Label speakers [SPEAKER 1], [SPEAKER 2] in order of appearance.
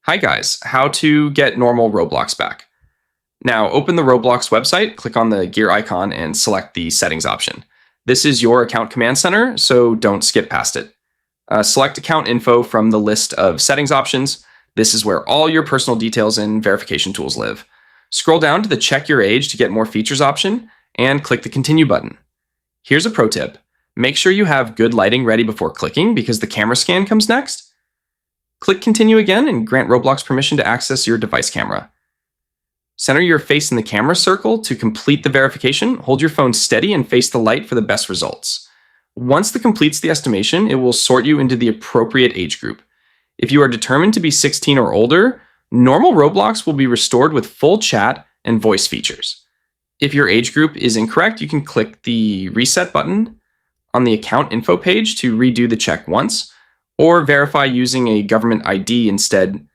[SPEAKER 1] Hi guys, how to get normal Roblox back. Now open the Roblox website, click on the gear icon and select the settings option. This is your account command center, so don't skip past it. Select account info from the list of settings options. This is where all your personal details and verification tools live. Scroll down to the check your age to get more features option and click the continue button. Here's a pro tip. Make sure you have good lighting ready before clicking because the camera scan comes next. Click continue again and grant Roblox permission to access your device camera. Center your face in the camera circle to complete the verification. Hold your phone steady and face the light for the best results. Once it completes the estimation, it will sort you into the appropriate age group. If you are determined to be 16 or older, normal Roblox will be restored with full chat and voice features. If your age group is incorrect, you can click the reset button on the account info page to redo the check once, or verify using a government ID instead